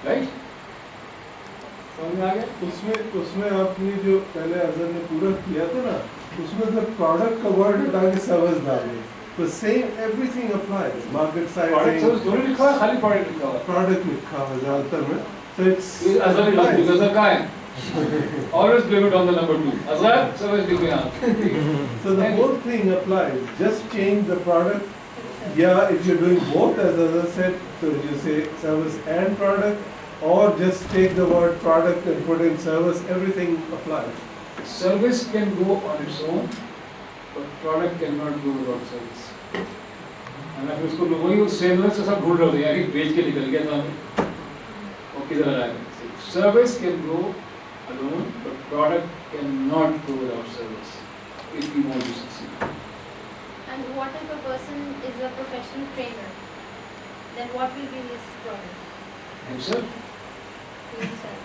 Right? समझ में आ गया? उसमें आपने जो पहले अजहर ने पूरा किया था ना, उसमें तो प्रोडक्ट का वर्ड हटा के सर्विस डाले, तो same everything applies, market sizing, product service दोनों लिखा है, खाली प्रोडक्ट लिखा हुआ है? प्रोडक्ट लिखा हुआ ज्यादातर में, so it's अजहर का है। Always blame it on the number 2. Azhar service लिखो यहाँ। So the whole thing applies. Just change the product. Yeah, if you're doing both, as I said, so you say service and product, or just take the word product and put in service. Everything applies. Service can go on its own, but product cannot go without service. और फिर उसको लोगों ही sellers से सब ढूंढ रहे होते हैं यार, बेच के निकल गया था हमें, वो किधर आ गया? Service can go alone, but product cannot go without service if you want to succeed. And what if a person is a professional trainer? Then what will be his product? Himself. Himself.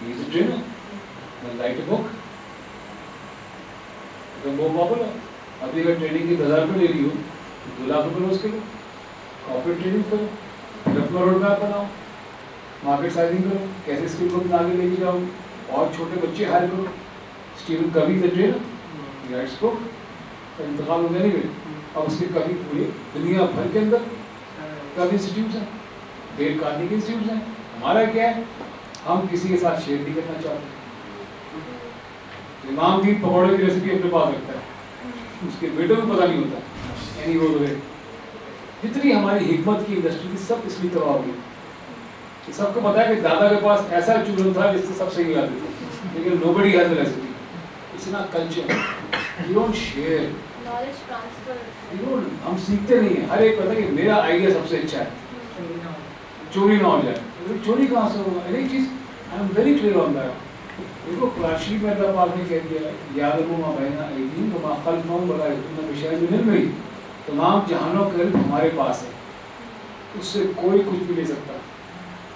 He is a trainer. Then write a book. Become more popular. अभी अगर training की 10,000 रुपये ले रही हो, 2 लाख रुपये रोज के लो, corporate training करो, फिर अपना रोड मैप बनाओ, मार्केट साइजिंग करो, कैसे स्किल को आगे लेके जाओ, और छोटे बच्चे हायर करो। स्टीवन कवी the trainer, he rights book, का इंतकाल हो गया नहीं गए, अब उसके कवि पूरे दुनिया भर के अंदर कवि इंस्टीट्यूट हैं, डेल कार्नेगी इंस्टीट्यूट हैं। हमारा क्या है, हम किसी के साथ शेयर नहीं करना चाहते। इमाम दीन पकौड़े की रेसिपी अपने पास रखता है, उसके बेटों को पता नहीं होता। एनी वो जितनी हमारी हिकमत की इंडस्ट्री थी सब इसलिए तबाह हो गई। सबको पता है कि दादा के पास ऐसा चूरन था जिससे सब सही आते थे, लेकिन nobody has the recipe. It's not culture. You don't share. Knowledge transfer. You don't. हम सीखते नहीं हैं। हर एक पता है कि मेरा आइडिया सबसे अच्छा है, चोरी ना हो जाए। चोरी कहाँ से होगा? एक चीज I am very clear on that. देखो क्लाशी में जब आपने कह दिया याद रखो माँ बहना एक दिन तो माँ कल नौ बड़ा तुमने विषय जो मिल गई तमाम जहानों का इल्म हमारे पास है, उससे कोई कुछ भी ले सकता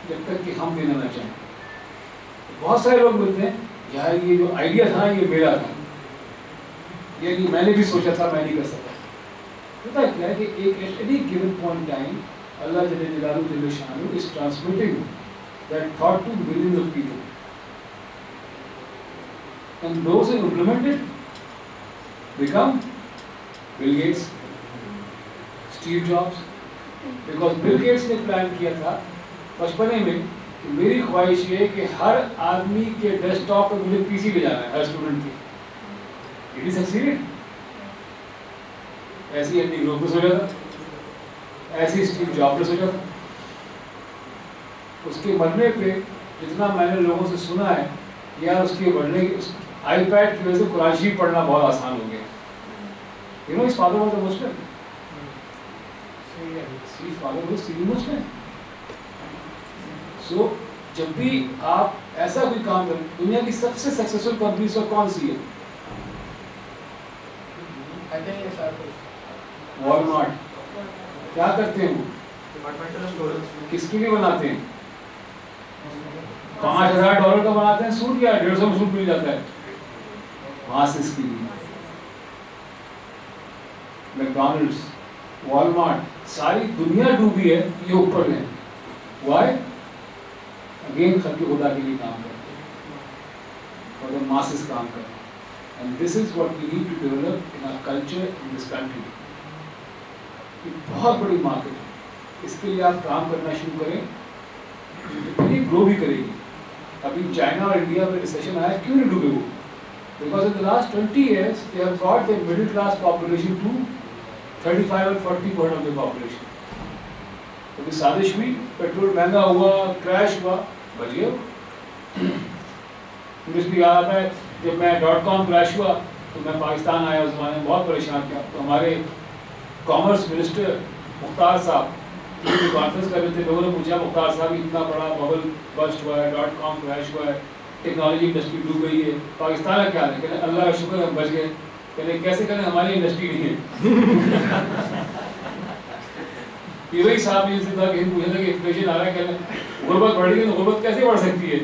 जब तक कि हम देना ना चाहें। तो बहुत सारे लोग बोलते हैं यार ये जो आइडिया था ये मेरा था, यानी मैंने भी सोचा था, मैं नहीं कर सकता। पता क्या है कि एक at any given point time Allah जल्ले जलालहू जल्ले शानहू is transmitting that thought to millions of people, and those who implement it become Bill Gates, Steve Jobs, because Bill Gates ने प्लान किया था बचपने में कि मेरी ख्वाहिश ये है कि हर आदमी के डेस्कटॉप पर मुझे पीसी ले जाना है, हर स्टूडेंट की। It is succeeded. ऐसी एंडी ग्रोव ने सोचा था, ऐसी स्टीव जॉब्स ने सोचा था। उसके मरने पे जितना मैंने लोगों से सुना है यार उसके मरने की आईपैड की वजह से कुरान शरीफ पढ़ना बहुत आसान हो गया। You know his father was a Muslim. His father was a Muslim. So जब भी आप ऐसा कोई काम करें, दुनिया की सबसे सक्सेसफुल कंपनीज कौन सी है? वॉलमार्ट। क्या करते हैं वो? किसके लिए बनाते हैं? $5,000 का बनाते हैं सूट, या 150 में सूट मिल जाता है मासिस के लिए। मैकडॉनल्ड्स, वॉलमार्ट, सारी दुनिया डूबी है, ये ऊपर है। व्हाई? अगेन खल्क़ खुदा के लिए काम करते हैं और मासिस काम करते हैं। And this is what we need to develop in our culture in this country. ये बहुत बड़ी मार्केट है, इसके लिए आप काम करना शुरू करें, इतनी ग्रो भी करेगी। अभी चाइना और इंडिया में रिसेशन आया, क्यों नहीं डूबे वो? Because in the last 20 years they have got the middle class population to 35 और 40% of the population. तो भी साजिश हुई, पेट्रोल महंगा हुआ, क्रैश हुआ, बचिए। मुझे भी याद आता है जब मैं .com क्रैश हुआ तो मैं पाकिस्तान आया, उस ज़माने में बहुत परेशान किया। तो हमारे कॉमर्स मिनिस्टर मुख्तार साहब कॉन्फ्रेंस कर रहे थे, लोगों ने पूछा मुख्तार साहब इतना बड़ा बबल बस्ट हुआ है, .com क्रैश हुआ है, टेक्नोलॉजी इंडस्ट्री डूब गई है, पाकिस्तान का क्या है? कहते अल्लाह का शुक्र हम बच गए। कहते कैसे करें, हमारी इंडस्ट्री नहीं है। वही साहब ने पूछा था कि इन्फ्लेशन आ रहा है, कहते गुर्बत बढ़ गई, तो गुर्बत कैसे बढ़ सकती है?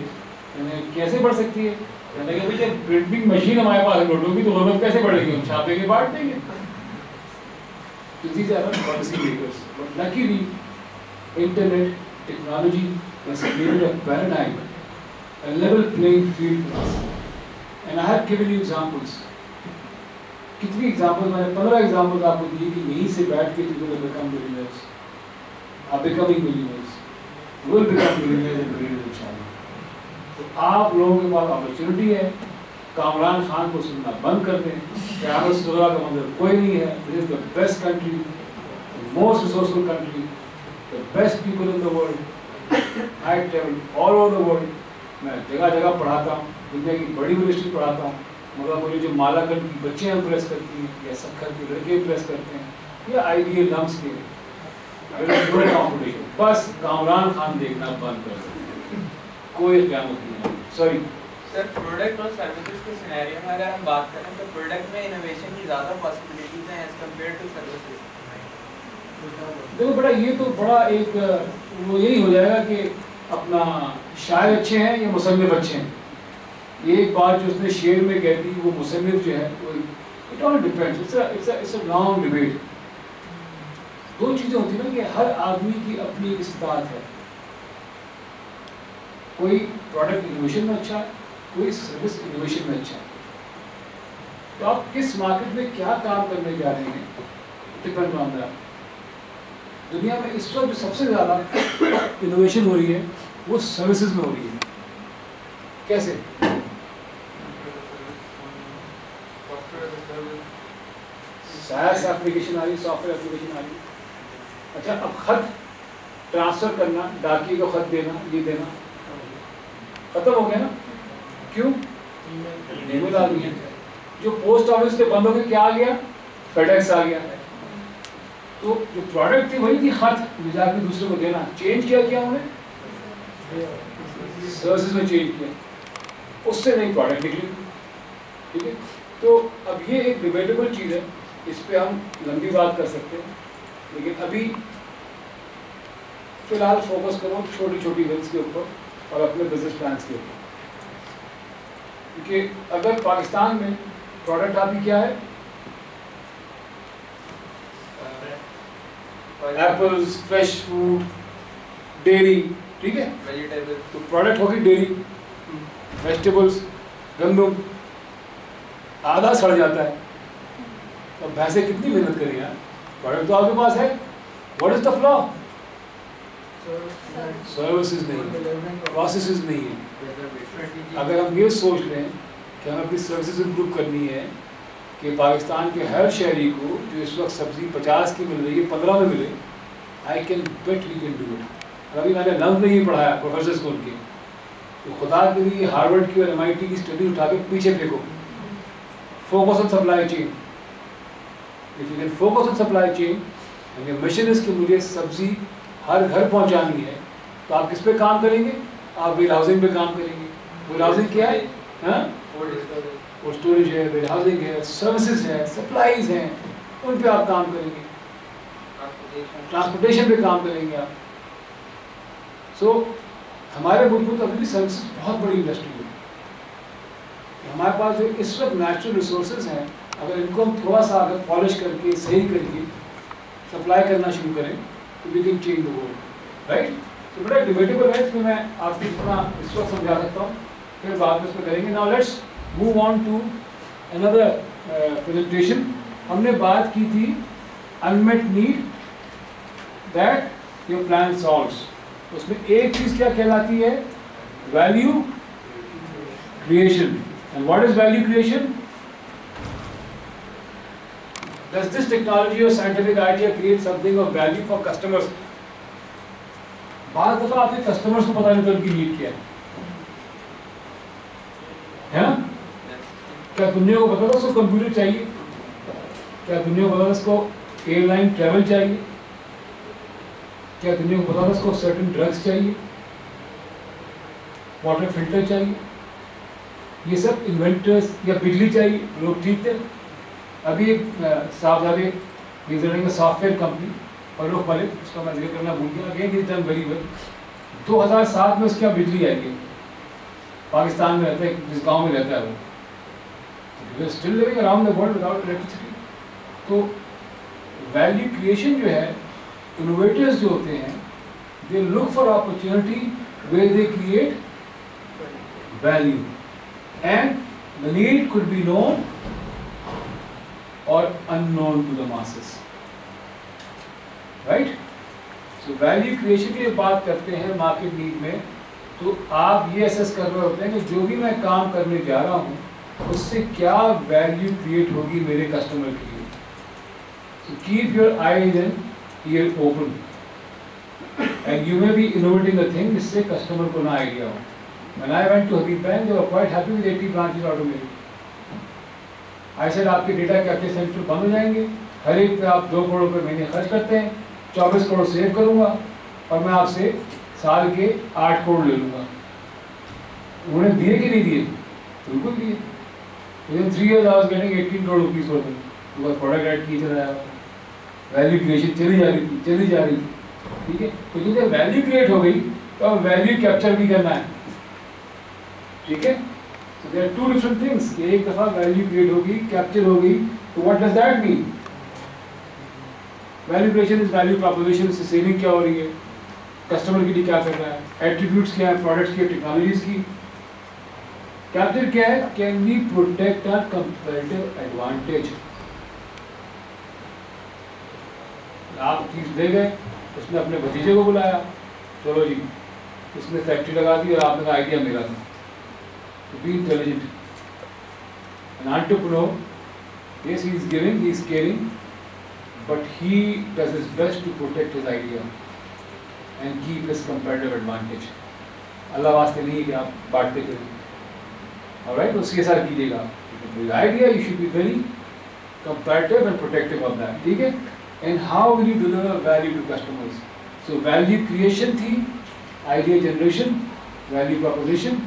कैसे बढ़ सकती है? कहते कि जब प्रिंटिंग मशीन हमारे पास नोटों की, तो गुर्बत कैसे बढ़ेगी? हम छापेंगे, बांट देंगे। तो these are not policy makers, but luckily internet technology has created a paradigm, a level playing field for us. And I have given you examples. कितनी एग्जाम्पल मैंने 15 एग्जाम्पल आपको दिए कि यहीं से बैठ के people will become millionaires, are becoming millionaires, will become millionaires and billionaires इंशाल्लाह. तो आप लोगों के पास अपॉर्चुनिटी है. कामरान खान को सुनना बंद कर दें. क़यामत सुगरा का मतलब कोई नहीं है. This is the best country, the most resourceful country, the best people in the world. I travel all over the world. मैं जगह जगह पढ़ाता हूँ, दुनिया की बड़ी यूनिवर्सिटी पढ़ाता हूँ. मगर मुझे जो मालाकंड की बच्चियाँ इम्प्रेस करती हैं या सक्खर के लड़के इम्प्रेस करते हैं या आइडियल लम्स के कॉम्पिटिशन, बस कामरान खान देखना बंद कर दें. कोई क़यामत नहीं है. सॉरी सर, प्रोडक्ट और सर्विसेज के सिनेरियो में अगर हम बात करें तो प्रोडक्ट में इनोवेशन की ज़्यादा पॉसिबिलिटीज हैं एज कम्पेयर टू सर्विसेज. देखो बेटा, ये तो बड़ा एक वो यही हो जाएगा कि अपना शायर अच्छे हैं या मुसन्निफ अच्छे हैं. एक बात जो उसने शेर में कह दी, वो मुसन्निफ जो है वो it all depends. It's a long debate. दो चीज़ें होती हैं ना कि हर आदमी की अपनी इस्तात है. कोई प्रोडक्ट इनोवेशन में अच्छा है, कोई सर्विस इनोवेशन में अच्छा है. तो आप किस मार्केट में क्या काम करने जा रहे हैं डिपेंड ऑन दैट. दुनिया में इस वक्त सबसे ज़्यादा इनोवेशन हो रही है वो सर्विसेज में हो रही है. कैसे? SaaS एप्लीकेशन आ रही, सॉफ्टवेयर एप्लीकेशन आ रही. अच्छा, अब खत ट्रांसफर करना, डाकिए को खत देना, ये देना खत्म हो गया ना. क्यों? ईमेल आ गई है. जो पोस्ट ऑफिस से बंद हो गए, क्या आ गया? फेडेक्स आ गया. तो जो प्रोडक्ट थी वही थी खत, ले जाकर दूसरे को देना. चेंज किया उन्होंने, सर्विसेज में चेंज किया, उससे नई प्रोडक्ट निकली. ठीक है. तो अब ये एक डिबेटेबल चीज़ है, इस पे हम लंबी बात कर सकते हैं, लेकिन अभी फिलहाल फोकस करो छोटी छोटी विंस के ऊपर और अपने बिजनेस प्लान्स के ऊपर. क्योंकि अगर पाकिस्तान में प्रोडक्ट आपकी क्या है, एप्पल्स, फ्रेश फूड, डेयरी, ठीक है, वेजिटेबल, तो प्रोडक्ट होगी डेयरी, वेजिटेबल्स, गंदम, आधा सड़ जाता है. तो भैंसे कितनी मेहनत करें यार. प्रोडक्ट तो आपके पास है. What is the flaw? Services नहीं, प्रोसेसेस नहीं है. अगर हम ये सोच लें कि हमें अपनी सर्विसेज इंप्रूव करनी है कि पाकिस्तान के हर शहरी को जो इस वक्त सब्जी 50 की मिल रही है 15 में मिले, I can bet we can do it. अभी मैंने लफ्ज़ नहीं पढ़ाया प्रोफेसर को उनके, तो खुदा के लिए हार्वर्ड की और MIT की स्टडी उठा के पीछे फेंको. Focus on supply chain. If you can focus on supply chain and your mission is कि मुझे सब्जी हर घर पहुंचानी है, तो आप किस पे काम करेंगे? आप वेयर हाउसिंग पे काम करेंगे. वेयर हाउसिंग क्या है? कोल्ड स्टोरेज है, वेयर हाउसिंग है, सर्विसेज है, सप्लाईज हैं, उन पे आप काम करेंगे. ट्रांसपोर्टेशन पे काम करेंगे आप. सो हमारे मुल्क में तो अभी भी सर्विसेज बहुत बड़ी इंडस्ट्री है. हमारे पास जो इस वक्त नेचुरल रिसोर्सेज हैं, अगर इनको हम थोड़ा सा अगर पॉलिश करके सही करके सप्लाई करना शुरू करें तो we can change the world. Right. तो बड़ा डिबेटेबल है, इसमें मैं आपको इतना इस वक्त समझा सकता हूँ, फिर बाद में इसमें करेंगे. Now let's move on to another presentation. हमने बात की थी unmet need that your plan solves. उसमें एक चीज़ क्या कहलाती है? Value creation. And what is value creation? Does this technology or scientific idea create something of value for customers? बात दफा आपके कस्टमर्स को पता नहीं होता उनकी नीड क्या है ना? क्या दुनिया को पता था उसको कंप्यूटर चाहिए? क्या दुनिया को पता था उसको एयरलाइन ट्रेवल चाहिए? क्या दुनिया को पता था उसको सर्टेन ड्रग्स चाहिए, वाटर फिल्टर चाहिए? ये सब इन्वेंटर्स या बिजली चाहिए, लोग ठीक थे. अभी एक साहबजादे सॉफ्टवेयर कंपनी फरूख वाले, उसका मैं जिक्र करना भूल गया, again is done very well. 2007 में उसके यहाँ बिजली आई है. पाकिस्तान में रहता है, जिस गांव में रहता है वो, still living around the world without electricity. तो वैल्यू क्रिएशन जो है, इनोवेटर्स जो होते हैं They look for opportunity where they create value, and the need could be known or unknown to the masses, right? So value creation की बात करते हैं मार्केट नीड में, तो आप ये असेस कर रहे होते हैं कि जो भी मैं काम करने जा रहा हूँ उससे क्या वैल्यू क्रिएट होगी मेरे कस्टमर के लिए. So keep your eyes and ears open, and you may be innovating a thing जिससे कस्टमर को ना आइडिया हो. When I went to Habib Bank, they were quite happy with 80 branches automated. I said आपके data capture centre बंद हो जाएंगे, हर एक पे आप 2 करोड़ रुपए महीने खर्च करते हैं, 24 करोड़ सेव करूंगा और मैं आपसे साल के 8 करोड़ ले लूंगा. उन्होंने दिए कि नहीं दिए? बिल्कुल दिए. Within 3 years I was getting 18 crore rupees worth because product add की चल रहा है, वैल्यू क्रिएशन चली जा रही थी. ठीक है, तो जब वैल्यू क्रिएट हो गई तो वैल्यू कैप्चर भी करना है. ठीक है, so there are two different things. एक दफा वैल्यू क्रिएट होगी, कैप्चर होगी, तो what does that mean? Value creation is value proposition से सेलिंग क्या हो रही है, कस्टमर के लिए क्या कर रहा है, एट्रीब्यूट्स क्या है, प्रोडक्ट्स की, टेक्नोलॉजीज की. कैप्चर क्या है? Can we protect our comparative advantage. आप चीज ले गए, उसने अपने भतीजे को बुलाया, चलो जी उसने फैक्ट्री लगा दी और आपने कहा आइडिया मेरा था. To be intelligent. An entrepreneur, yes, he is giving, he is caring, but he does his best to protect his idea and keep his competitive advantage. अल्लाह वास्ते नहीं है कि आप बांटते करें, alright, उसके साथ कीजिएगा. With idea, you should be very competitive and protective of that. ठीक है? And how will you deliver value to customers? So value creation थी, idea generation, value proposition.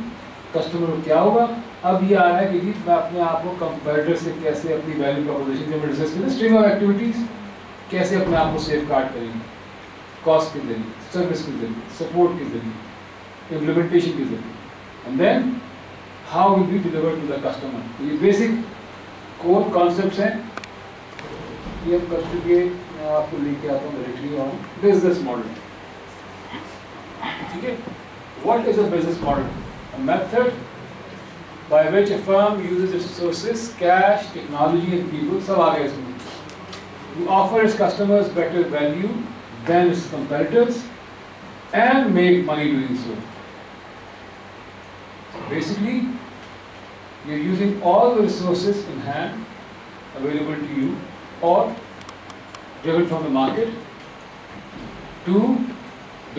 Customer को क्या होगा? अब ये आ रहा है कि जी मैं अपने आप को कंपैरेटर से कैसे अपनी वैल्यू प्रोपोजिशन के डिस्कस करें, स्ट्रीम ऑफ एक्टिविटीज कैसे अपने आप को सेफ गार्ड करेंगे, कॉस्ट के जरिए, सर्विस के जरिए, सपोर्ट के जरिए, इम्प्लीमेंटेशन के जरिए, and then how will be deliver to the customer. ये बेसिक कोर कॉन्सेप्ट्स हैं. ये हम कर चुके, मैं आपको लेके आता हूँ डायरेक्टली ऑन बिजनेस मॉडल. ठीक है, what is a business model? A method by which a firm uses its resources, cash, technology and people, सब आ गए इसमें, to offer its customers better value than its competitors and make money doing so. So basically, you're using all the resources in hand available to you or driven from the market to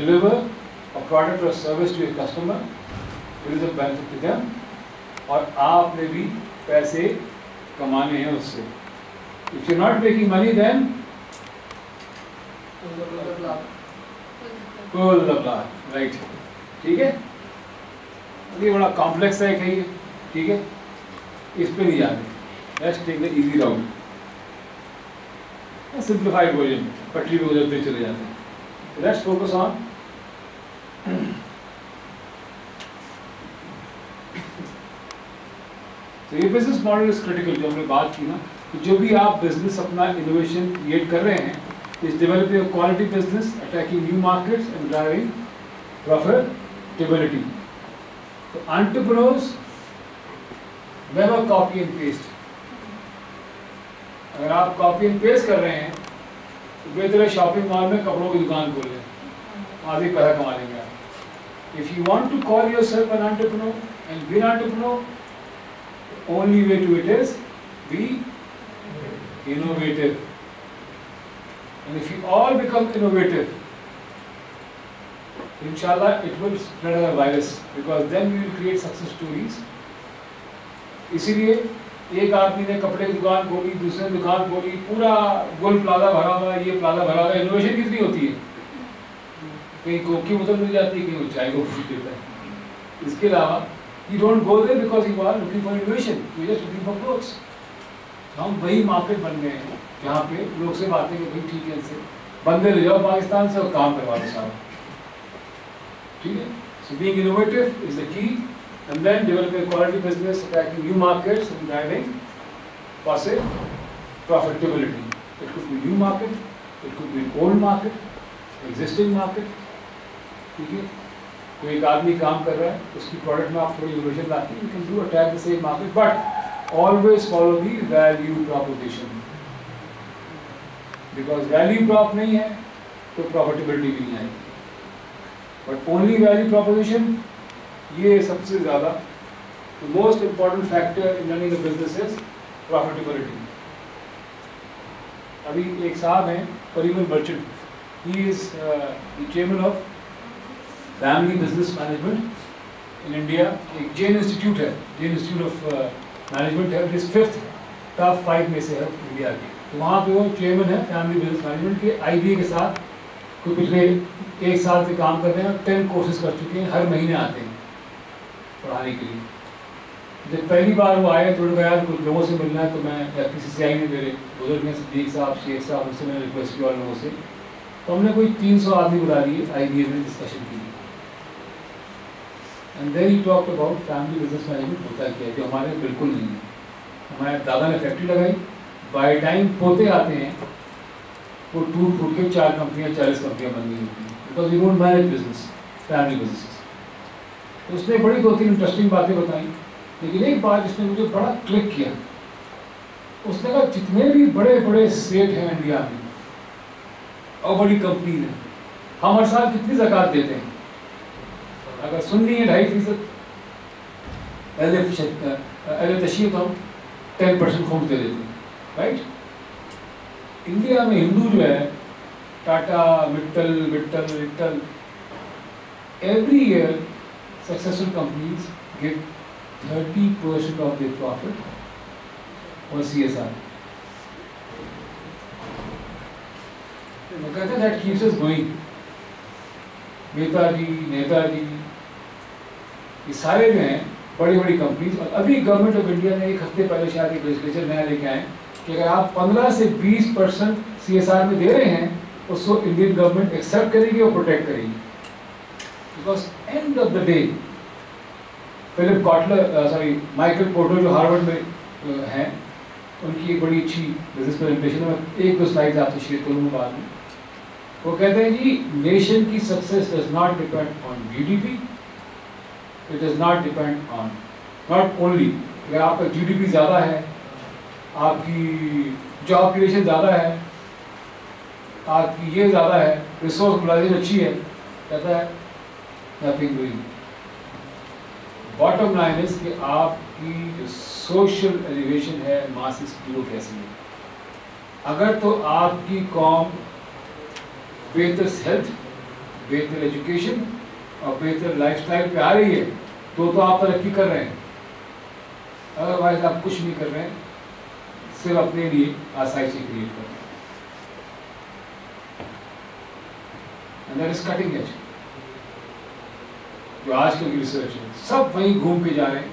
deliver a product or service to your customer. It is a benefit to them, और आपने भी पैसे कमाने हैं उससे. If you're not making money, then pull the plug, right? ठीक है? ये बड़ा कॉम्प्लेक्स है कहीं, ठीक है? इस पे नहीं जाते. Let's take the easy route. Simplified version, पटरी पे गुजरते चले जाते हैं. Let's focus on तो ये बिजनेस मॉडल इज क्रिटिकल. जो हमने बात की ना, कि जो भी आप बिजनेस अपना इनोवेशन क्रिएट कर रहे हैं, is developing quality business, attacking new markets and driving profitability. तो entrepreneurs never copy and paste. अगर आप कॉपी एंड पेस्ट कर रहे हैं तो बेहतर है शॉपिंग मॉल में कपड़ों की दुकान खोल लें, आधी पैसा कमा लेंगे आप. If you want to call yourself an entrepreneur and be an entrepreneur, only way to it is be innovative. And if you all become innovative, inshallah it will spread as a virus, because then we will create success stories. इसीलिए एक आदमी ने कपड़े की दुकान खोली, दूसरे ने दुकान खोली, पूरा गोल प्लाजा भरा हुआ, ये प्लाजा भरा हुआ. इनोवेशन कितनी होती है? कहीं कोक की बोतल मिल जाती है, कहीं चाय को फूट देता है. इसके अलावा you don't go there because you are looking for innovation, you are just looking for growth. हम वही मार्केट बन गए हैं जहाँ पे लोग से बातें कि भाई ठीक है, इससे बंदे ले जाओ पाकिस्तान से और काम करवा दो सारा. ठीक है? So being innovative is the key, and then developing a quality business, attacking new markets and driving passive profitability. It could be new market, it could be old market, existing market, ठीक है, तो एक आदमी काम कर रहा है, उसकी प्रोडक्ट में आप थोड़ी इनोवेशन लाते हैं, you can do attack the same market, but always follow the value proposition, because value prop नहीं है तो प्रॉफिटेबिलिटी भी नहीं आएगी, बट ओनली वैल्यू प्रॉपोजिशन, ये सबसे ज़्यादा most important factor in running a business is profitability. अभी एक साहब हैं Parimal merchant, he is the chairman of family business management in India, एक जेन इंस्टीट्यूट है, जेन इंस्टीट्यूट ऑफ मैनेजमेंट है, जिस 5th टॉप 5 में से है इंडिया के, तो वहाँ पे वो चेयरमैन है फैमिली बिजनेस मैनेजमेंट के, IBA के साथ कोई पिछले 1 साल से काम कर रहे हैं, 10 कोर्सेज कर चुके हैं, हर महीने आते हैं पढ़ाने के लिए। जब पहली बार वो आए तो उन्होंने कहा कुछ लोगों से मिलना है, तो मैं या किसी से आई ने, मेरे बुजुर्ग हैं सिद्दीक साहब, शेख साहब, उनसे मैंने रिक्वेस्ट किया और लोगों से, तो हमने कोई 300 आदमी बुला लिए IBA में डिस्कशन के लिए, and then he talk about family business management होता क्या है, जो हमारे बिल्कुल नहीं है। हमारे दादा ने फैक्ट्री लगाई, बाय टाइम पोते आते हैं वो टूट फूट के 4 कंपनियाँ 40 कंपनियाँ बन गई होती हैं, because you don't manage business, family business. तो उसने बड़ी 2-3 इंटरेस्टिंग बातें बताई, लेकिन एक बात जिसने मुझे बड़ा क्लिक किया, उसने कहा जितने भी बड़े बड़े सेठ हैं इंडिया में और बड़ी कंपनी हैं, हम हर साल कितनी ज़कात देते हैं? अगर सुन्नी है 2.5%, अहले तशरीफ हम 10% खुम्स दे देते हैं, राइट? इंडिया में हिंदू जो है, Tata, Mittal, every year successful companies give 30% of their profit on CSR. कहते हैं that keeps us going. Netaji, ये सारे जो हैं बड़ी बड़ी कंपनीज, और अभी गवर्नमेंट ऑफ इंडिया ने 1 हफ्ते पहले शायद एक लेजिस्लेचर नया लेके आए कि अगर आप 15 से 20% CSR में दे रहे हैं, उसको इंडियन गवर्नमेंट एक्सेप्ट करेगी और प्रोटेक्ट करेगी, because end of the day Philip Kotler, Michael Porter जो हार्वर्ड में हैं, उनकी एक बड़ी अच्छी बिजनेस प्रेजेंटेशन है, 1-2 स्लाइड्स आपसे शेयर करूँगा बाद में। वो कहते हैं जी नेशन की success does not depend on GDP, it does not depend on, not only अगर आपका GDP ज़्यादा है, आपकी जॉब क्रिएशन ज़्यादा है, आपकी ये ज़्यादा है, रिसोर्स मोबिलाइजेशन अच्छी है, कहता है nothing doing. Bottom line is कि आपकी जो सोशल एलिवेशन है मासेस की वो कैसी है। अगर तो आपकी कौम बेहतर हेल्थ, बेहतर एजुकेशन और बेहतर लाइफस्टाइल पे आ रही है तो आप तरक्की कर रहे हैं, अदरवाइज आप कुछ नहीं कर रहे हैं, सिर्फ अपने लिए आसाइश क्रिएट कर रहे हैं। And that is cutting edge. जो आजकल की रिसर्च है सब वहीं घूम के जा रहे हैं,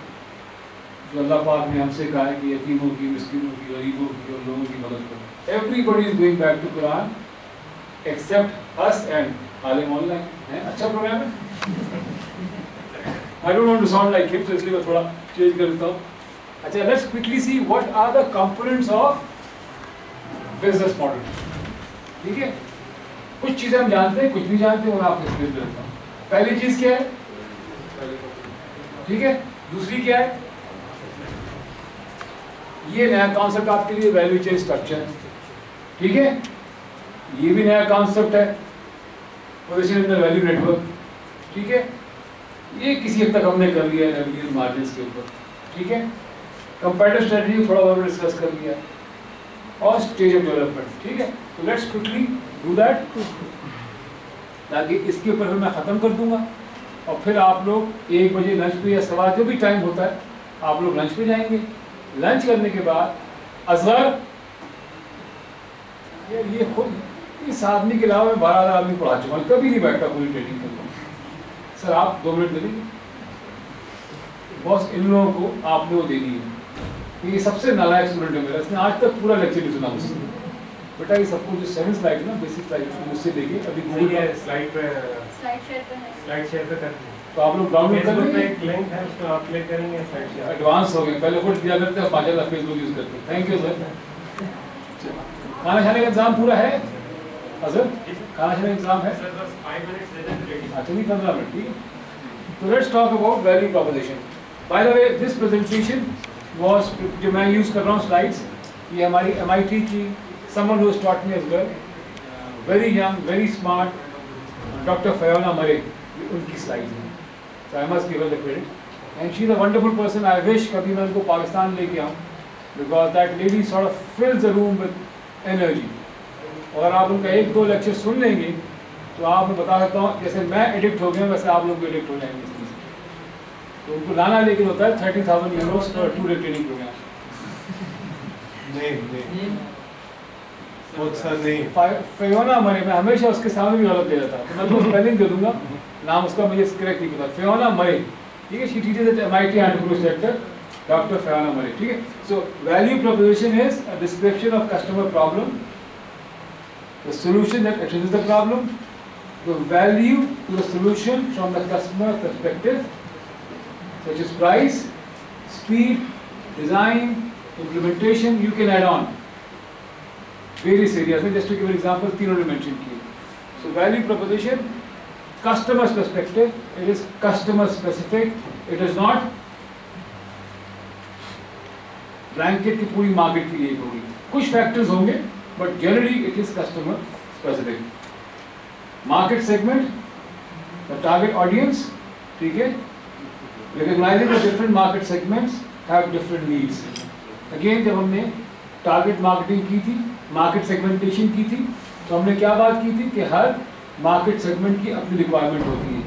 जो अल्लाह पाक ने हमसे कहा है कि यतीमों की, मिस्किनों की, गरीबों की और लोगों की मदद करो। Everybody is going back to Quran except us and Aalim online है। अच्छा प्रोग्राम है। I don't want to sound like him, तो इसलिए मैं थोड़ा चेंज कर देता हूँ। अच्छा, let's quickly see what are the components of business model. ठीक है, कुछ चीज़ें हम जानते हैं, कुछ नहीं जानते, और आपको एक्सप्लेन करता हूँ। पहली चीज़ क्या है? ठीक है, दूसरी क्या है? ये नया कॉन्सेप्ट आपके लिए वैल्यू चेन स्ट्रक्चर। ठीक है, ये भी नया कॉन्सेप्ट है, position in the value network. ठीक है, ये किसी हद तक हमने कर लिया है रेवेन्यू मार्जिन्स के ऊपर। ठीक है, कंपैरेटिव स्ट्रेटजी थोड़ा और डिस्कस कर लिया, और स्टेज ऑफ डेवलपमेंट। ठीक है, तो लेट्स क्विकली डू दैट, ताकि इसके ऊपर मैं ख़त्म कर दूंगा, और फिर आप लोग 1 बजे लंच पे या सवा जो भी टाइम होता है आप लोग लंच पे जाएंगे। लंच करने के बाद असगर ये खुद इस आदमी के अलावा मैं 12 आदमी पढ़ा चुका हूँ, कभी नहीं बैठता पूरी ट्रेनिंग करता हूँ। सर आप 2 मिनट दे दीजिए, बॉस इन लोगों को आपने वो देनी है। ये सबसे नालायक स्टूडेंट है मेरा, इसने आज तक पूरा लेक्चर नहीं सुना मुझसे। बेटा ये सबको जो 7 स्लाइड ना, बेसिक स्लाइड मुझसे देखिए, अभी गूगल स्लाइड पे स्लाइड शेयर पे है। तो आप लोग डाउनलोड कर लेंगे। एक लिंक है, उसको आप क्लिक करेंगे, स्लाइड शेयर एडवांस हो गए, पहले खुद दिया करते हैं, माशाल्लाह फेसबुक यूज करते हैं। Thank you sir. खाना खाने का इंतजाम पूरा है? अजर खाना खाने इंतजाम है? अच्छा नहीं 15 मिनट, ठीक है। तो let's talk about value proposition. By the way this presentation was, जो मैं यूज़ कर रहा हूँ स्लाइड्स, ये हमारी MIT की someone who taught me as well, very young very smart doctor Fiona Murray, उनकी स्लाइड्स हैं। So I must give her the credit and she is a wonderful person. I wish कभी मैं उनको पाकिस्तान लेके आऊँ, because that lady sort of fills the room with energy. अगर आप उनका 1-2 लेक्चर सुन लेंगे तो आप मैं बता सकता हूँ, जैसे मैं एडिक्ट हो गया वैसे आप लोग भी एडिक्ट हो जाएंगे इस चीज़ से। तो उनको लाना लेकिन होता है 30,000 euros for 2 day training programme. नहीं नहीं फियोना मरे, मैं हमेशा उसके सामने भी गलत दे जाता, तो मैं तो स्पेलिंग दे दूंगा, नाम उसका मुझे करेक्ट नहीं पता। फियोना मरे, ठीक है। She teaches at MIT entrepreneurship sector, doctor Fiona Murray, ठीक है। So value proposition is a description of customer problem, the solution that addresses the problem, the value to the solution from the customer perspective, such as price, speed, design, implementation. You can add on various areas. Just to give an example, तीनों ने mention किए. So value proposition, customer's perspective, it is customer specific. It is not blanket की पूरी market के लिए होगी. कुछ factors होंगे, but generally it is customer specific. Market segment, the target audience, ठीक है. Recognizing the different market segments have different needs. Again जब हमने target marketing की थी, market segmentation की थी, तो हमने क्या बात की थी कि हर market segment की अपनी requirement होती है,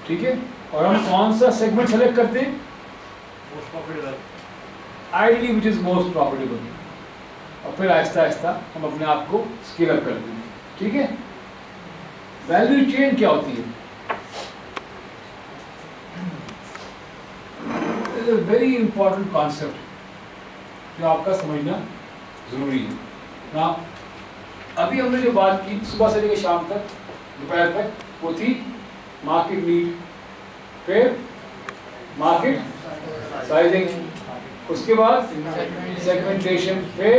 ठीक है. और हम कौन सा segment select करते हैं? Most profitable. Ideally which is most profitable. और फिर आहिस्ता आहिस्ता हम अपने आप को स्केल अप करते हैं, ठीक है। वैल्यू चेन क्या होती है? It is a very important concept जो आपका समझना जरूरी है ना। अभी हमने जो बात की सुबह से लेकर शाम तक, दोपहर तक, वो थी मार्केट नीड, फिर मार्केट साइजिंग, उसके बाद सेगमेंटेशन, फिर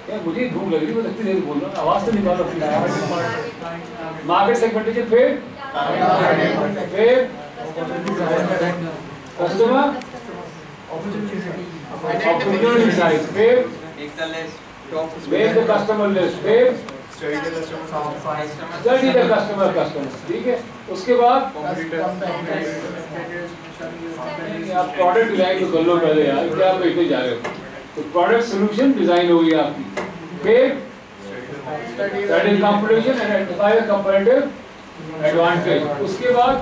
यार मुझे भूख लग रही है, मैं इतनी देर बोल रहा हूँ, आवाज तो निकाल रहा। मार्केट सेगमेंटेशन, फिर कस्टमर अपॉर्चुनिटी साइज, फिर मेक द कस्टमर लिस्ट, फिर स्टडी द कस्टमर, ठीक है। उसके बाद आप प्रोडक्ट डिजाइन तो कर लो पहले यार, क्या आप बैठे जा रहे हो। तो प्रोडक्ट सोल्यूशन डिजाइन हो गई आपकी, फिर study competition and identify the comparative advantage. उसके बाद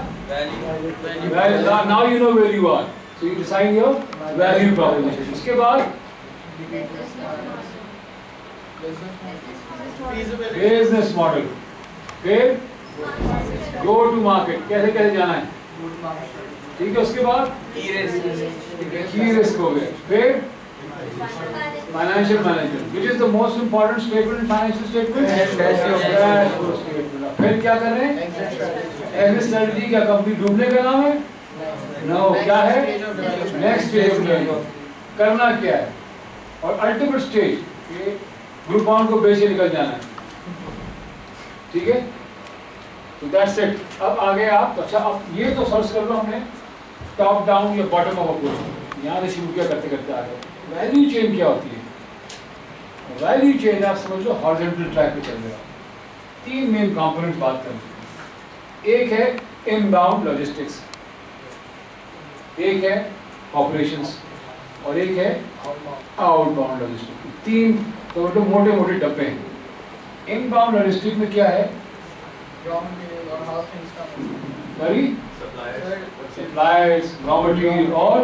now you know where you are, so you decide your value proposition. उसके बाद बिजनेस मॉडल, फिर गो टू मार्केट, कैसे कैसे जाना है, ठीक है। उसके बाद की रिस्क हो गया, फिर financial management, which is the most important statement in financial statement, फिर क्या कर रहे हैं, एग्जिट स्ट्रेटजी। क्या कंपनी डूबने का नाम है? नो, क्या है, नेक्स्ट स्टेज करना क्या है, और अल्टीमेट स्टेज ग्रुप ऑन को बेच के निकल जाना है, ठीक है। तो दैट्स इट। अब आगे आप, अच्छा अब ये तो सर्च कर लो हमने टॉप डाउन या बॉटम अप अप्रोच, यहाँ से शुरू किया करते करते आ गए। वैल्यू चेन क्या होती है? वैल्यू चेन आप समझ लो हॉरिजॉन्टल ट्रैक पे चल रहे हो। 3 मेन कंपोनेंट बात करें, एक है इनबाउंड लॉजिस्टिक्स, एक है ऑपरेशंस, और एक है आउटबाउंड लॉजिस्टिक्स। 3 तो मोटे मोटे डब्बे हैं। इनबाउंड लॉजिस्टिक्स में क्या है? सप्लायर्स, रॉ मटेरियल और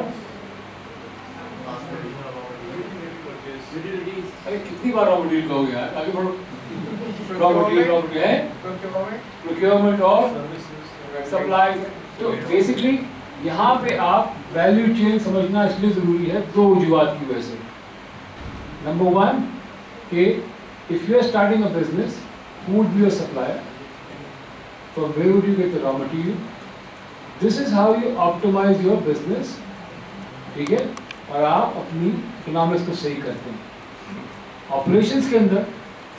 अरे कितनी बार रॉ मटेरियल कहोगे यार, आगे बढ़ो। रॉ मटेरियल है, प्रोक्योरमेंट और सप्लाई। तो बेसिकली यहाँ पे आप वैल्यू चेन समझना इसलिए जरूरी है 2 वजूहात की वजह से। नंबर 1 कि if you are starting a business, who would be your supplier, from where would you get the raw material, this is how you optimize your business, ठीक है, और आप अपनी इकोनॉमिक्स को सही करते हैं। ऑपरेशंस के अंदर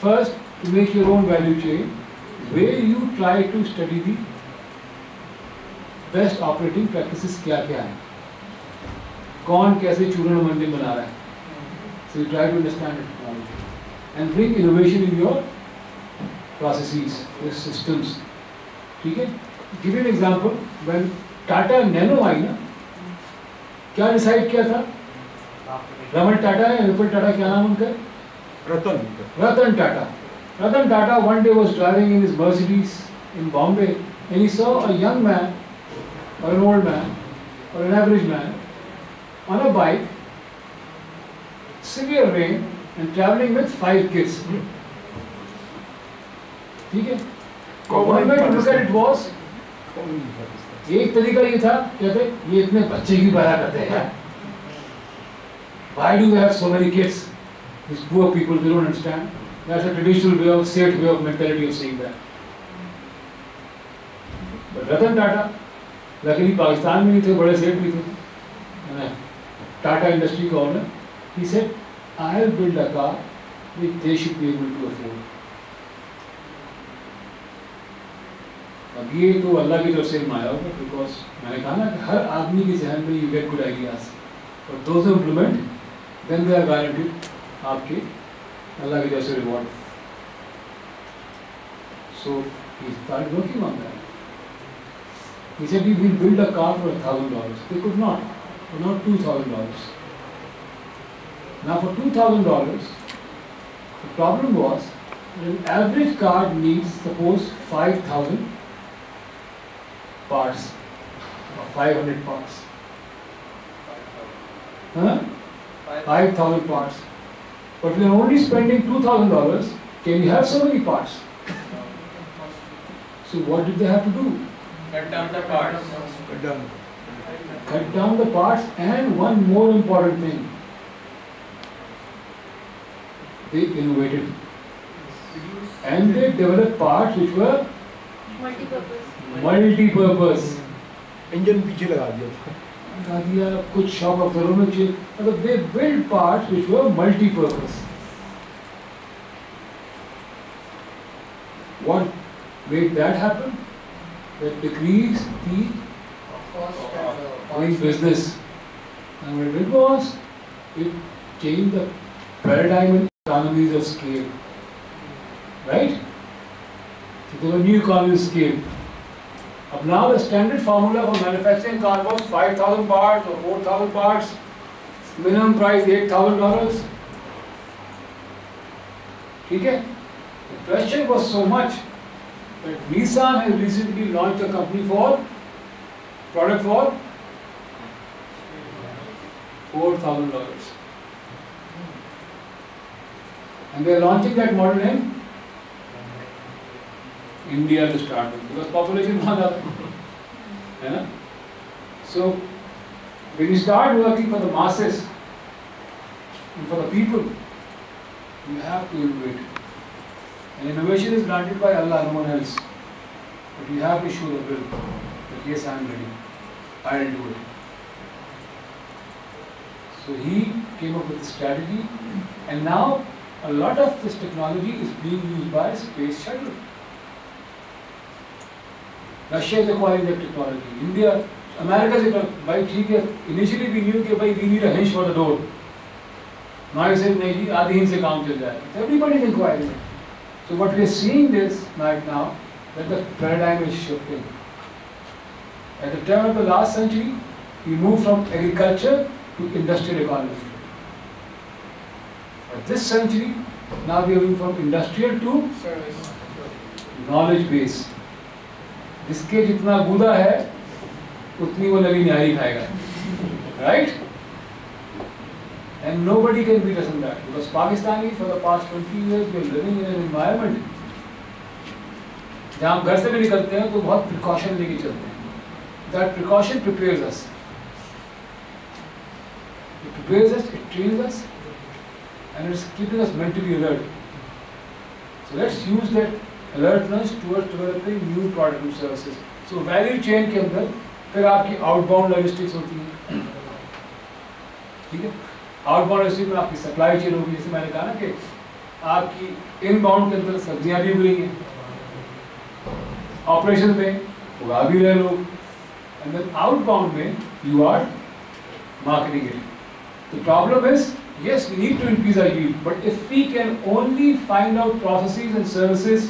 first to make your own value chain where you try to study the best operating practices क्या क्या है, कौन कैसे चूर्ण मंदिर बना रहा है. So you try to understand the technology and bring innovation in your processes, your systems. ठीक है? Give you an example. When Tata Nano आई ना, क्या डिसाइड किया था? रमन टाटा है, विपुल टाटा, क्या नाम उनका? Ratan Tata. Ratan Tata one day was driving in his Mercedes in Bombay and he saw a young man or an old man or an average man on a bike, severe rain and traveling with 5 kids. ठीक है? One way to look at it was, एक तरीका ये था, कहते ये इतने बच्चे क्यों पैदा करते हैं? Why do they have so many kids? These poor people, they don't understand. That's a traditional way of, safe way of mentality of saying that. But Ratan Tata, luckily Pakistan में नहीं थे, बड़े सेठ भी थे. Tata Industry का owner, he said, I'll build a car which they should be able to afford. अब ये तो अल्लाह की तरफ से माया होगा, because मैंने कहा ना कि हर आदमी के जहन में you get good ideas. But those who implement, then they are guaranteed आपके Allah gives us a reward. So he started working on that. He said we will build a car for $1,000. They could not. For not $2,000. Now for $2,000, the problem was an average car needs, suppose, 5,000 parts or 500 parts. Huh? 5,000 parts. But we are only spending $2,000. Can you have so many parts? So what did they have to do? Cut down the parts. Cut down the parts, and one more important thing. They innovated. And they developed parts which were multi-purpose. Engine पीछे लगा दिया. कुछ shop अफसरों में चाहिए, मतलब they built parts which were multi-purpose. What made that happen? That decreased the doing business. And what it was, it changed the paradigm in economies of scale. Right? So there were new economies of scale. Now the standard formula for manufacturing car was 5,000 parts or 4,000 parts, minimum price $8,000. ठीक है? The pressure was so much that Nissan has recently launched a company for product for $4,000, and they are launching that model in India to start with, because population बहुत ज़्यादा है ना. So when you start working for the masses and for the people, you have to innovate. And innovation is granted by Allah, no one else. But you have to show the will that yes, I am ready. I will do it. So he came up with a strategy, and now a lot of this technology is being used by space shuttle. Russia is acquiring that technology. India, America is भाई ठीक है. Initially we knew कि भाई we need a hinge for the door. Now he says नहीं जी, आधी hinge से काम चल जाएगा. So everybody is inquiring it. So what we are seeing this right now, that the paradigm is shifting. At the turn of the last century, we moved from agriculture to industrial economy. But this century, now we are moving from industrial to knowledge base. जिसके जितना गुदा है उतनी वो नवी न्यारी खाएगा, right? And nobody can beat us in that, because Pakistani for the past 20 years we are living in an environment जहाँ हम घर से भी निकलते हैं तो बहुत precaution लेके चलते हैं. That precaution prepares us. It prepares us, it trains us, and it's keeping us mentally alert. So let's use that alertness towards developing new products and services. So value chain के अंदर फिर आपकी outbound logistics होती है, ठीक है? Outbound logistics में आपकी supply chain होगी, जैसे मैंने कहा ना कि आपकी इनबाउंड के अंदर सब्जियां भी उग हैं, ऑपरेशन में उगा भी रहे लोग, एंड देन आउटबाउंड में you are marketing it. The problem is, yes, we need to increase our yield, but if we can only find out processes and services,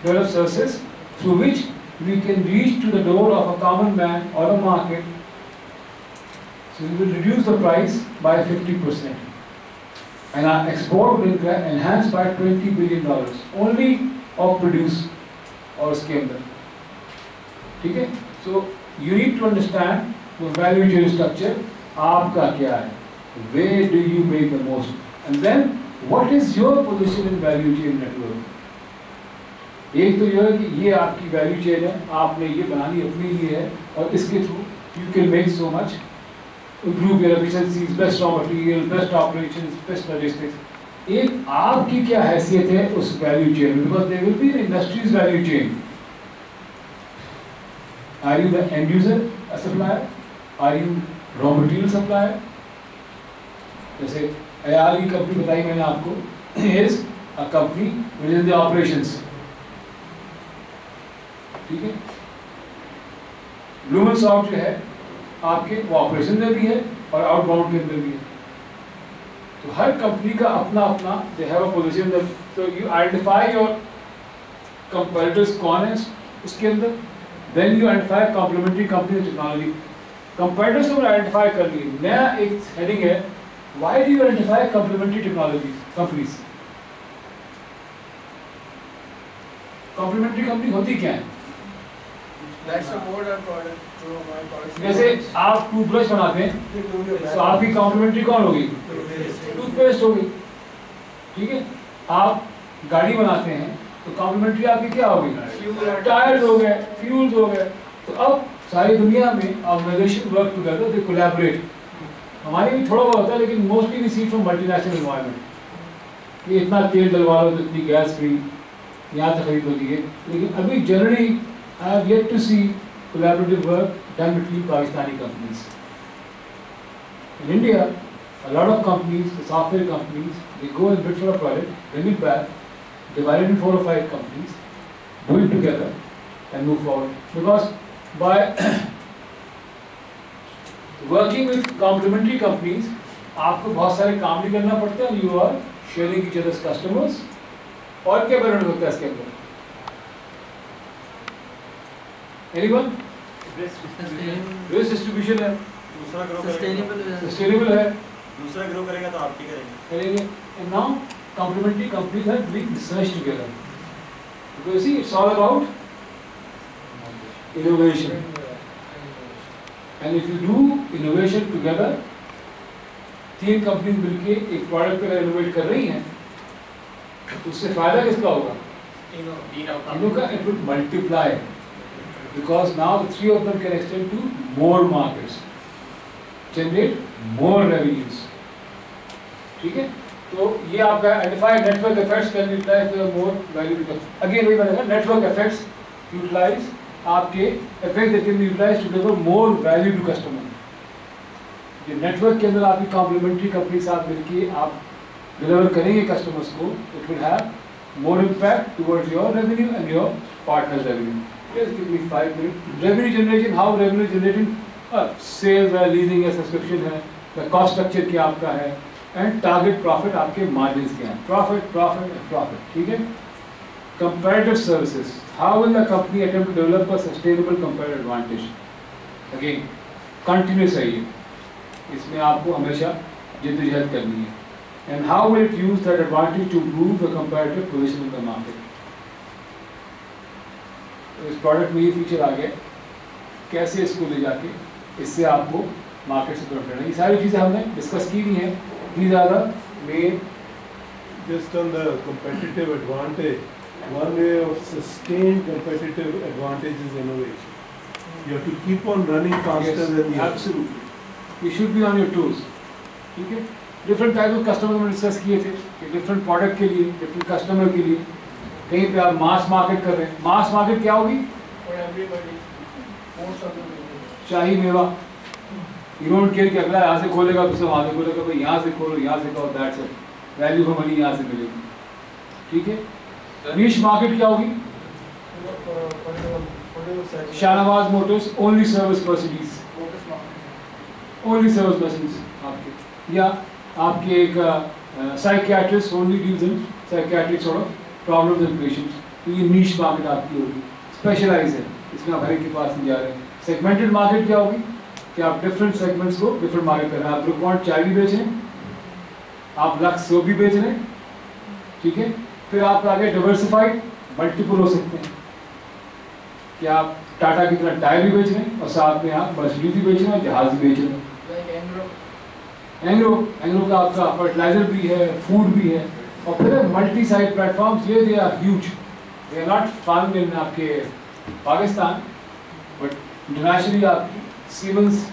develop services through which we can reach to the door of a common man or a market, so we will reduce the price by 50%, and our export will enhance by $20 billion only of produce or scale. Okay? So you need to understand the value chain structure. आपका क्या है, where do you make the most, and then what is your position in value chain network. एक तो यह है कि ये आपकी वैल्यू चेन है, आपने ये बनानी अपने लिए है, और इसके through you can make so much, improve your efficiencies, best raw material, best operations, best logistics. एक आपकी क्या हैसियत है उस वैल्यू चेन में, because there will be an industry's value chain. Are you the end user, a supplier? Are you raw material supplier? जैसे अयाल की company बताई मैंने आपको, is a company with in the operations, ठीक है। ब्लूमेंसॉफ्ट जो है आपके वो ऑपरेशन में भी है और आउटबाउंड के अंदर भी है। तो हर कंपनी का अपना अपना दे हैव अ पोजीशन, तो यू आइडेंटिफाई योर कंपैरेटर्स कौन है उसके अंदर, then you identify complementary company technology. Comparators को आइडेंटिफाई कर लिए, नया एक हेडिंग है, why do you identify complementary technology companies. Complementary company होती क्या है? जैसे आप टूथब्रश बनाते हैं तो आपकी कॉम्प्लीमेंट्री कौन होगी? टूथपेस्ट होगी, ठीक है। आप गाड़ी बनाते हैं तो कॉम्प्लीमेंट्री आपकी क्या होगी? टायर्स हो गए, फ्यूल्स हो गए। तो अब सारी दुनिया में organisation work together, they collaborate. हमारे भी थोड़ा बहुत होता है, लेकिन mostly we see from multinational environment कि इतना तेल डलवा लो तो इतनी गैस फ्री यहाँ से खरीद होती है। लेकिन अभी generally I have yet to see collaborative work done between Pakistani companies. In India, a lot of companies, the software companies, they go and bid for a project, bring it back, divide it in 4 or 5 companies, do it together and move forward. Because by working with complementary companies, आपको बहुत सारे काम भी करना पड़ता है, you are sharing each other's customers. और क्या बेनिफिट होता है इसके अंदर? Anyone? रिस्क डिस्ट्रीब्यूशन है, दूसरा ग्रो करेगा, सस्टेनेबल है, दूसरा ग्रो करेगा तो आप भी करेंगे। And now complementary companies are doing research together. Because see, it's all about innovation. And if you do innovation together, 3 companies मिलके एक प्रोडक्ट पर इनोवेट कर रही हैं, तो उससे फायदा किसका होगा? तीनों का। It would multiply. Because now the 3 of them can extend to more markets, generate more revenues. ठीक है? तो ये आपका identify network effects can utilize the more value to customer. Again वही बनेगा, network effects utilize आपके effects that can be utilized to deliver more value to customer. ये network के अंदर आपकी complementary company साथ मिलके आप deliver करेंगे customers को, it will have more impact towards your revenue and your partner's revenue. Just give me 5 minutes. Revenue generation, how revenue generating? Sales है, leasing है, subscription है, the cost structure क्या आपका है, and target profit आपके margins क्या हैं? Profit, profit, and profit. ठीक है? Comparative services. How will the company attempt to develop a sustainable comparative advantage? Again, continuous है ये. इसमें आपको हमेशा जिद्दोजहद करनी है. And how will it use that advantage to improve the comparative position in the market? इस प्रोडक्ट में ये फीचर आ गया, कैसे इसको ले जाके इससे आपको मार्केट से प्रॉफिट करना है। ये सारी चीज़ें हमने डिस्कस की भी हैं। These are the main. Just on the competitive advantage, one way of sustained competitive advantage is innovation. You have to keep on running faster Yes, than the absolutely. You should be on your toes. ठीक है? Different type of customer हमने discuss किए थे कि different product के लिए, different customer के लिए। कहीं पे आप मास मार्केट कर रहे हैं, मास मार्केट क्या होगी? शाही मेवा। यू डोंट केयर कि अगला यहाँ से खोलेगा, दूसरा वहाँ से खोलेगा, भाई यहाँ से खोलो, यहाँ से कहो, that's it. Value for money यहाँ से मिलेगी। ठीक है। नीश मार्केट क्या होगी? Shahnawaz Motors only service Mercedes, only service Mercedes आपके, या आपके एक psychiatrist only deals in psychiatric sort of problems and patients, तो ये नीश मार्केट आपकी होगी, स्पेशलाइज है, इसमें आप हर एक के पास नहीं जा रहे हैं। सेगमेंटेड मार्केट क्या होगी कि आप डिफरेंट सेगमेंट्स को डिफरेंट मार्केट कर रहे हैं। आप ग्लूकॉन चाय भी बेच रहे हैं, आप लक्स सोप भी बेच रहे हैं, ठीक है। फिर आप आगे डाइवर्सिफाइड मल्टीपल हो सकते हैं कि आप टाटा की तरह टायर भी बेच रहे हैं और साथ में आप मर्सिडीज भी बेच रहे हैं, जहाज भी बेच रहे हैं। एंग्रो का आपका फर्टिलाइजर भी है, फूड भी है, और फिर मल्टी साइड प्लेटफॉर्म्स, ये they are huge, they are not found in आपके पाकिस्तान बट इंटरनेशनली आपकी सीमेंस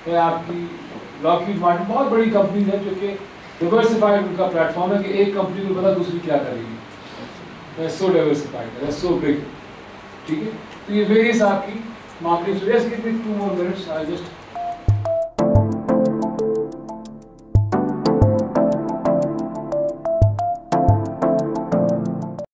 है, आपकी लॉकहीड मार्टिन, बहुत बड़ी कंपनीज है जो कि डिवर्सिफाइड उनका प्लेटफॉर्म है कि एक कंपनी को पता दूसरी क्या करेगी, सो डाइवर्सिफाइड, सो बिग, ठीक है। तो ये वेरियस आपकी market, just give me 2 more minutes, I just